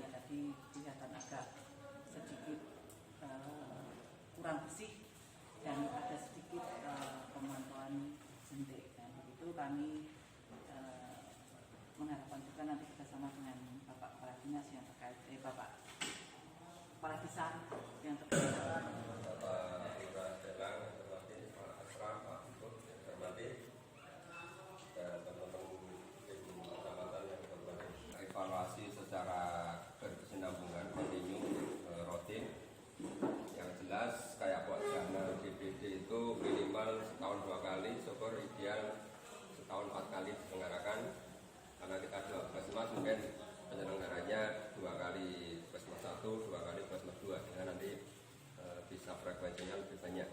ya tadi kelihatan agak sedikit kurang bersih dan ada sedikit pemantauan jentik. Dan begitu kami mengharapkan juga nanti bersama dengan Bapak Kepala Dinas yang terkait, Bapak Kepala Desa yang terkait. Bapak Lurah Delang, Pak Asraf, Pak Bukut, yang saya hormati, dan teman-teman tim kecamatan yang berbagai evaluasi secara berkesinambungan, kontinu, rutin. Yang jelas kayak Pak Jana DPD itu minimal setahun 2 kali, syukur ideal setahun 4 kali diselenggarakan. Karena kita 12 Mas mungkin penyelenggaranya 2 kali Puskesmas 1, 2 kali Puskesmas 2, sehingga nanti bisa frekuensinya lebih banyak.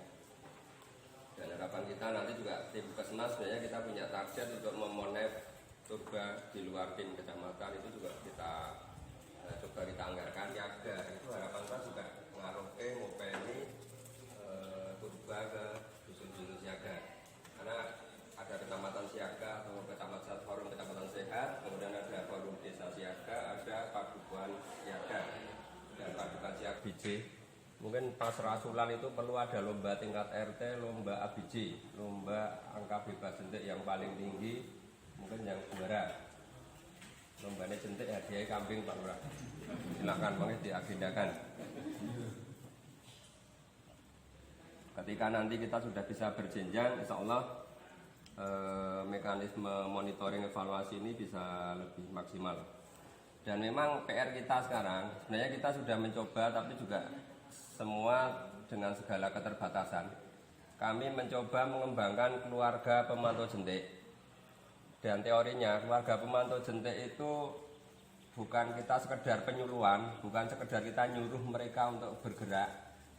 Dan harapan kita nanti juga tim Puskesmas sebenarnya kita punya target untuk memonef turba di luar tim kecamatan, itu juga kita coba kita anggarkan. Yaga itu harapan saya juga ngaruhke ngopeni turba ke dusun-dusun siaga, karena ada kecamatan siaga atau kecamatan forum kecamatan sehat, kemudian ada forum desa siaga, ada padukuhan siaga dan padukuhan siaga BJ. Mungkin pas rasulan itu perlu ada lomba tingkat RT, lomba ABJ, lomba angka bebas jentik yang paling tinggi, mungkin yang juara. Lombanya jentik hadiah kambing Pak Lurah. Silakan monggo diagendakan. Ketika nanti kita sudah bisa berjenjang, insya Allah mekanisme monitoring evaluasi ini bisa lebih maksimal. Dan memang PR kita sekarang, sebenarnya kita sudah mencoba, tapi juga semua dengan segala keterbatasan. Kami mencoba mengembangkan keluarga pemantau jentik. Dan teorinya keluarga pemantau jentik itu bukan kita sekedar penyuluhan, bukan sekedar kita nyuruh mereka untuk bergerak,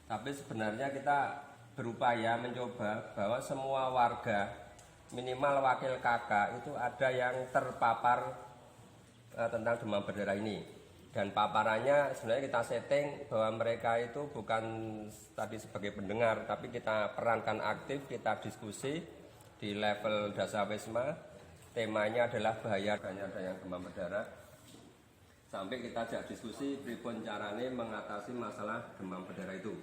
tapi sebenarnya kita berupaya mencoba bahwa semua warga, minimal wakil kakak itu ada yang terpapar tentang demam berdarah ini. Dan paparannya sebenarnya kita setting bahwa mereka itu bukan tadi sebagai pendengar, tapi kita perankan aktif, kita diskusi di level Dasawisma. Temanya adalah bahaya ada yang demam berdarah. Sampai kita ajak diskusi pripun carane mengatasi masalah demam berdarah itu.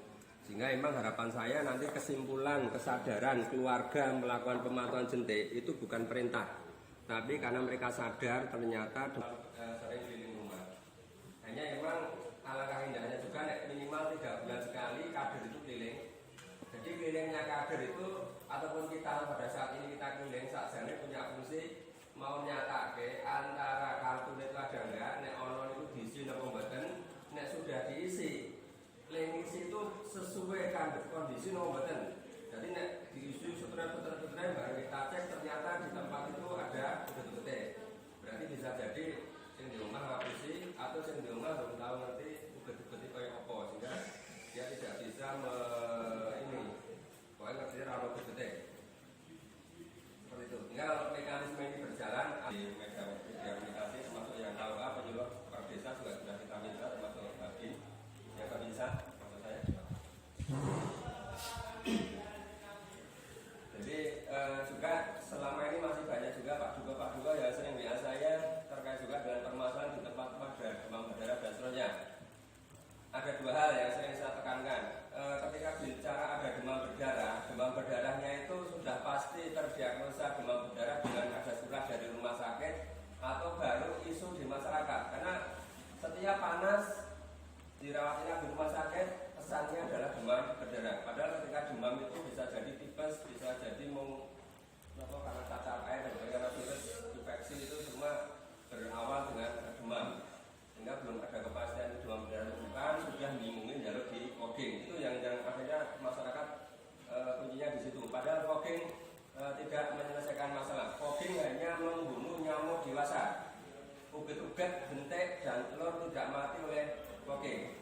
Sehingga memang harapan saya nanti kesimpulan, kesadaran keluarga melakukan pemantauan jentik itu bukan perintah, tapi karena mereka sadar ternyata sering keliling rumah. Hanya memang alangkah indahnya juga minimal 3 bulan sekali kader itu keliling. Jadi kelilingnya kader itu ataupun kita pada saat ini kita keliling sakjane punya fungsi mau nyatake antara kartu itu ada enggak, nek ono itu diisi napa mboten, nek sudah diisi lengisi itu sesuai kondisi napa mboten. Jadi nek diisi puter-puter baru kita cek ternyata di tempat itu ada betul-betul. Berarti bisa jadi yang di rumah ngapusi atau yang di rumah belum tahu nanti betul-betul kayak apa, sehingga dia tidak bisa pokoknya ngerti raro betul-betul seperti itu. Tinggal mekanisme ini berjalan di media komunikasi, termasuk yang KUA penyuluh per desa juga sudah kita minta, termasuk bagi yang kami bisa, maksud saya. Jadi juga selama ini masih banyak juga Pak Duga yang sering WA saya terkait juga dengan permasalahan di tempat-tempat demam berdarah dan seterusnya. Ada 2 hal yang sering saya tekankan. Ketika bicara ada demam berdarahnya itu sudah pasti terdiagnosa demam berdarah dengan ada surat dari rumah sakit atau baru isu di masyarakat. Karena setiap panas dirawat inap di rumah sakit pesannya adalah demam berdarah. Padahal ketika demam itu bisa jadi tipes, bisa jadi karena cacar air dan karena virus infeksi itu semua berawal dengan demam. Sehingga belum ada kepastian demam berdarah bukan, sudah ngimungin jalur di fogging. Itu yang akhirnya masyarakat kuncinya di situ. Padahal fogging tidak menyelesaikan masalah. Fogging hanya membunuh nyamuk dewasa. Uget-uget, bentek, dan telur tidak mati oleh fogging.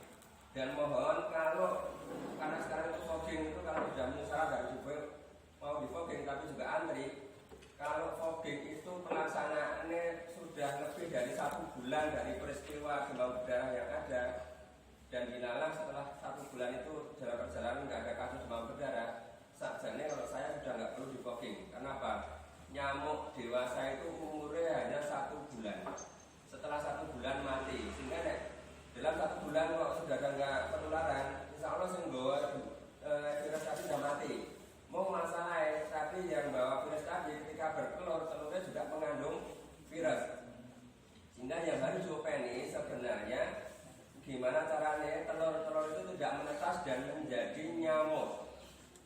Dan mohon karena sekarang itu fogging itu kalau sudah menyesal dari mau di fogging tapi juga antri. Kalau fogging itu pelaksanaannya sudah lebih dari 1 bulan dari peristiwa demam berdarah yang ada, dan binalah setelah 1 bulan itu dalam perjalanan nggak ada kasus demam berdarah, sakjane kalau saya sudah nggak perlu di fogging. Kenapa? Nyamuk dewasa itu umurnya hanya 1 bulan. Setelah 1 bulan mati, sehingga gimana caranya telur-telur itu tidak menetas dan menjadi nyamuk.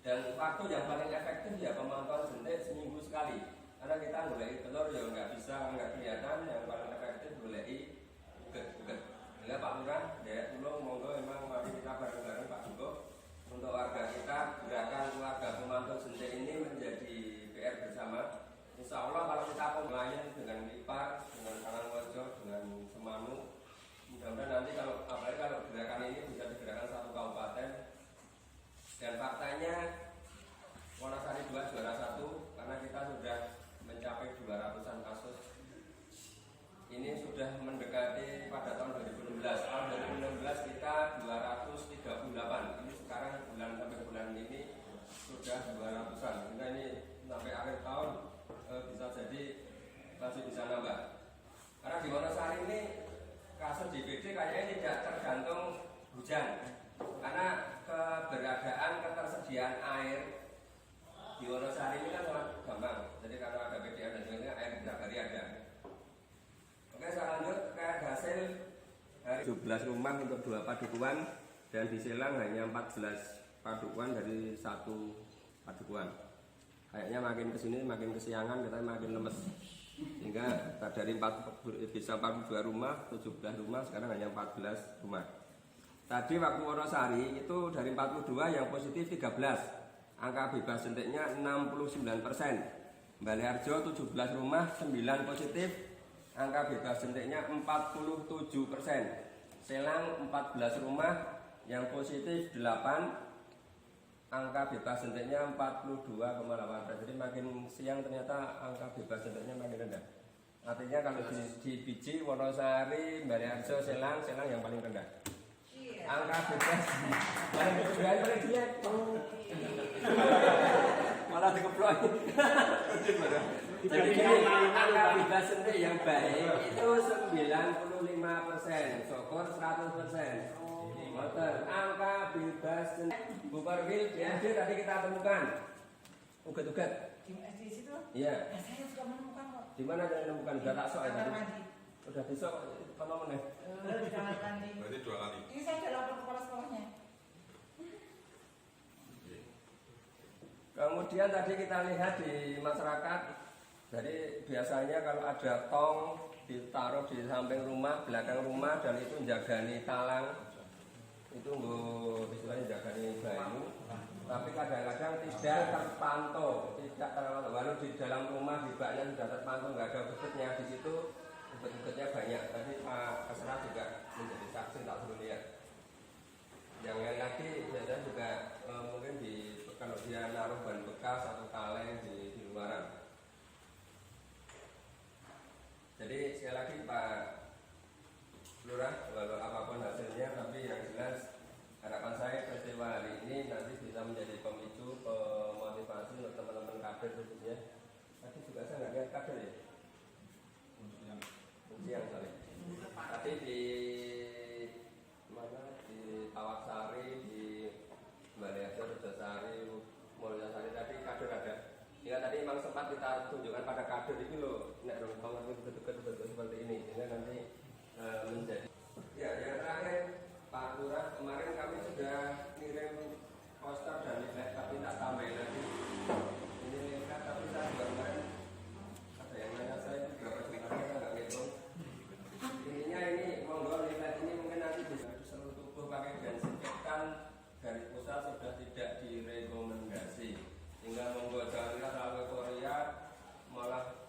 Dan waktu yang paling efektif ya pemantauan jentik seminggu sekali. Karena kita ngulai telur ya nggak kelihatan, yang paling efektif ngulai uget-uget. Bila Pak Lurah, ya tolong monggo memang mari kita bareng-bareng Pak Duko untuk warga kita gerakan keluarga pemantau jentik ini menjadi PR bersama. Insya Allah kalau kita pemelayan dengan Lipar, dengan Karangwojo, dengan Semanu, mudah-mudahan nanti apalagi kalau gerakan ini bisa digerakkan satu kabupaten. Dan faktanya Wonosari 2 juara 1 karena kita sudah mencapai 200-an kasus. Ini sudah mendekati pada tahun 2016. Tahun 2016 kita 238. Ini sekarang sampai bulan ini sudah 200-an. Sehingga ini sampai akhir tahun bisa jadi masih bisa nambah. Karena di Wonosari ini kasus DBD kayaknya tidak tergantung hujan. Karena keberadaan ketersediaan air di Wonosari ini kan sangat gampang. Jadi kalau ada PDAM dan sebagainya air tiap hari ada. Oke, saya lanjut ke hasil hari 17 rumah untuk 2 padukuan dan di Selang hanya 14 padukuan dari 1 padukuan. Kayaknya makin kesini makin kesiangan, kita makin lemes. Sehingga dari bisa 42 rumah, 17 rumah, sekarang hanya 14 rumah. Tadi waktu Wonosari itu dari 42 yang positif 13. Angka bebas jentiknya 69%. Baleharjo 17 rumah 9 positif. Angka bebas jentiknya 47%. Selang 14 rumah yang positif 8. Angka bebas jentiknya 42,8. Jadi makin siang ternyata angka bebas jentiknya makin rendah. Artinya kalau di biji Wonosari, Baleharjo, Selang yang paling rendah. Angka bebas paling kedua paling dia malah dikeplok. Jadi angka bebas jentik yang baik itu 95%, syukur 100%. Motor angka bebas jentik Bu Korwil BND tadi kita temukan uget-uget di situ. Iya. Saya suka menemukan kok. Di mana kalian menemukan? Udah tak sok ya tadi. Udah besok kalau meneh. Di kamar mandi. Berarti 2 kali. Ini saya udah lapor kepala sekolahnya. Kemudian tadi kita lihat di masyarakat, jadi biasanya kalau ada tong ditaruh di samping rumah, belakang rumah dan itu menjagani talang, itu istilahnya jagani banyu. Tapi kadang-kadang tidak terpantau, walau di dalam rumah di baknya sudah terpantau, nggak ada ugetnya di situ, uget-ugetnya banyak. Tadi Pak Kesra juga menjadi saksi tak perlu lihat. Yang lain lagi biasanya juga mungkin kalau dia naruh ban bekas atau kaleng di luaran. Jadi sekali lagi Pak Lurah, walau apapun hasilnya, tapi yang jelas harapan saya peristiwa hari ini nanti bisa menjadi pemicu, motivasi untuk teman-teman kader khususnya. Tadi juga saya nggak lihat kader ya. Siang sorry. Tadi di mana di Tawaksari, di Baleharjo, Rejosari, Mulyasari tadi kader ada. Ya tadi memang sempat kita tunjukkan pada kader itu loh, nek rombongan itu betul-betul seperti ini, sehingga nanti menjadi. Ya yang terakhir Pak Lurah, kemarin kami sudah kirim poster dan leaflet, tapi tak tambahin lagi. Ini leaflet tapi saya juga kemarin ada yang nanya saya itu berapa jumlahnya, saya nggak ngitung. Intinya ini monggo leaflet ini mungkin nanti bisa di seluruh tubuh pakai desinfektan dari pusat sudah tidak direkomendasi. Sehingga monggo jangan lihat lalu Korea malah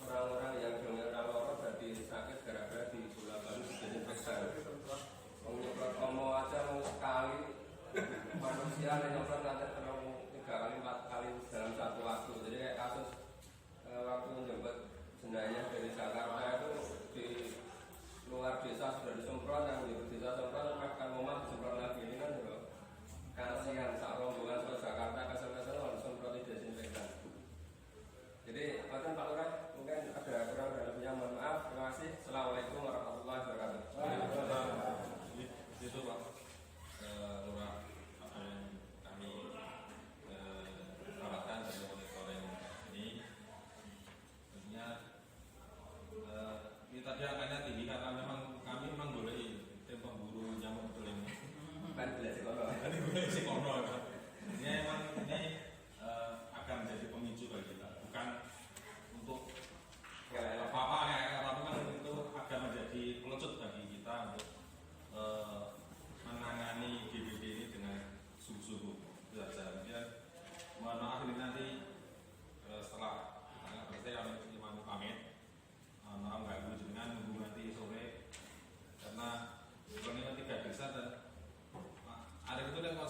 orang-orang yang dengar loro jadi sakit gara-gara di bola bali desinfektan. Menyemprot omo aja mau sekali, manusia menyemprot nanti terlalu 3 kali 4 kali dalam satu waktu. Jadi kayak kasus waktu menjemput jenayah dari Jakarta itu di luar desa sudah disemprot, yang di desa semprot, kan rumah disemprot lagi. Ini kan juga kasihan saat rombongan ke Jakarta kesana-kesana harus semprot desinfektan.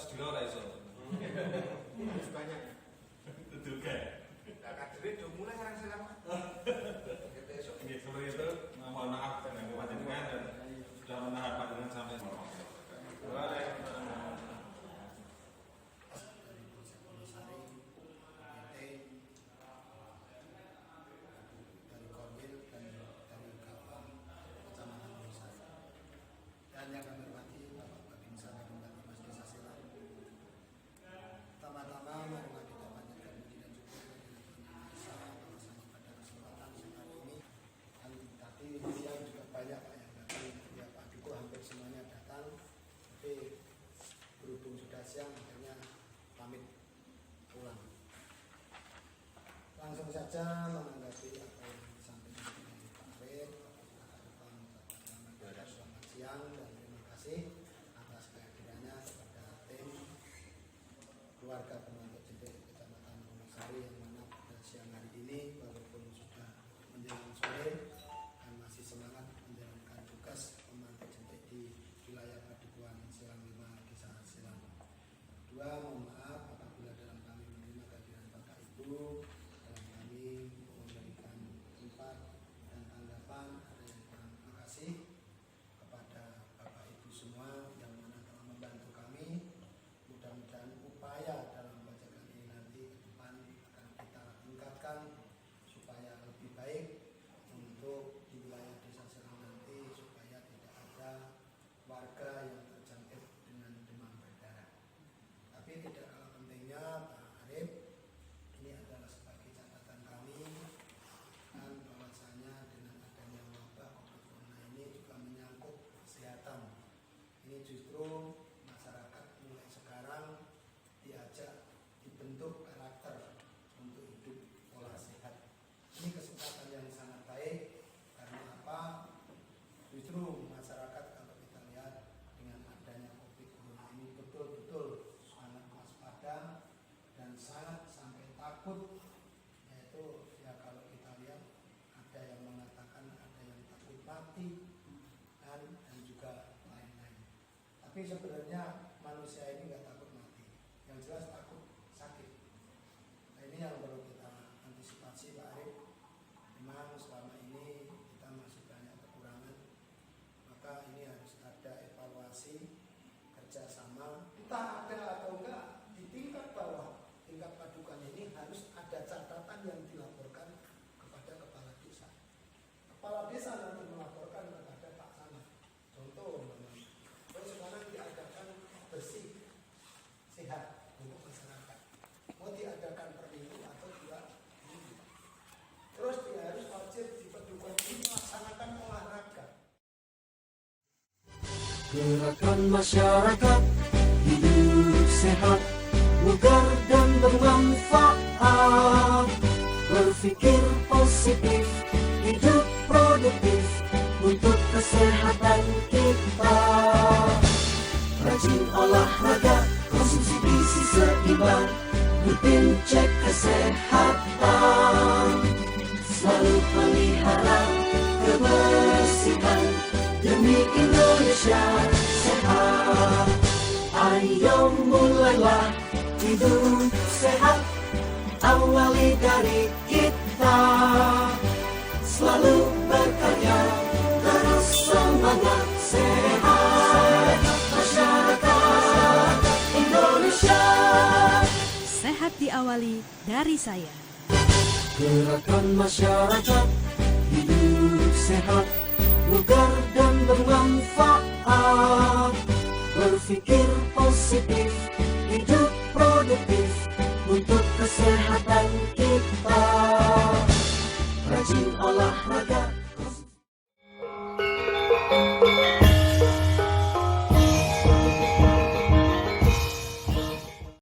sedilo lah iso. banyak. Betul kan? Nah, kadernya udah mulai sekarang. Kita esok. Oke, seperti itu. Mohon maaf dengan panjenengan dan sudah menahan panjenengan sampai. Waalaikumsalam. Dari Korwil dan dari Kapal Kecamatan Wisata. Dan yang kami hormati Bapak Babinsa dan Mas Desa Silang. Pertama-tama marilah kita panjatkan puji dan syukur kepada Tuhan Yang Maha Esa bahwasanya pada kesempatan hari ini dan tadi siang juga banyak Pak yang datang. Ya Pak Duko hampir semuanya datang. Tapi berhubung sudah siang akhirnya pamit pulang. Langsung saja menanggapi apa yang disampaikan oleh Pak Arif. Selamat siang dan terima kasih atas kehadirannya kepada tim keluarga pembantu Jenderal Kecamatan Wonosari yang mana pada siang hari ini walaupun sudah menjelang sore dan masih semangat menjalankan tugas pembantu Jenderal di wilayah Padukuhan Silang 5 Desa Silang. Kedua, mohon maaf apabila dalam kami menerima kehadiran Bapak Ibu dalam kami memberikan tempat dan tanggapan ada yang kurang. Terima kasih kepada Bapak Ibu semua yang mana telah membantu kami. Mudah-mudahan upaya dalam membacakan ini nanti ke depan akan kita tingkatkan supaya lebih baik untuk di wilayah Desa Silang nanti supaya tidak ada warga yang terjangkit dengan demam berdarah. Tapi tidak kalah pentingnya Pak Arif, ini adalah sebagai catatan kami dan bahwasanya dengan adanya wabah COVID-19 ini juga menyangkut kesehatan. Ini justru masyarakat mulai sekarang diajak dibentuk karakter untuk hidup pola sehat. Ini kesempatan yang sangat baik karena apa? Justru masyarakat kalau kita lihat dengan adanya COVID-19 ini betul-betul sangat waspada dan sangat sampai takut, yaitu ya kalau kita lihat ada yang mengatakan ada yang takut mati dan juga lain-lain. Tapi sebenarnya manusia ini nggak takut mati, yang jelas takut sakit. Nah, ini yang perlu kita antisipasi Pak Arif. Memang selama ini kita masih banyak kekurangan, maka ini harus ada evaluasi kerjasama. Entah ada atau enggak di tingkat bawah, tingkat padukan ini harus ada catatan yang dilaporkan kepada kepala desa. Kepala desa nanti melaporkan kepada Pak Camat. Contoh, sekarang diadakan bersih sehat untuk masyarakat. Mau diadakan per minggu atau 2 minggu. Terus dia harus wajib di padukan ini melaksanakan olahraga. Gerakan masyarakat hidup sehat, bugar dan bermanfaat. Berpikir positif, hidup produktif untuk kesehatan kita. Rajin olahraga, konsumsi gizi seimbang, rutin cek kesehatan. Selalu pelihara kebersihan demi Indonesia sehat. Ayo mulailah hidup sehat, awali dari kita. Selalu berkarya, terus semangat sehat. Masyarakat Indonesia Sehat diawali dari saya. Gerakan masyarakat hidup sehat, bugar dan bermanfaat. Berpikir positif, hidup produktif untuk kesehatan kita. Rajin olahraga,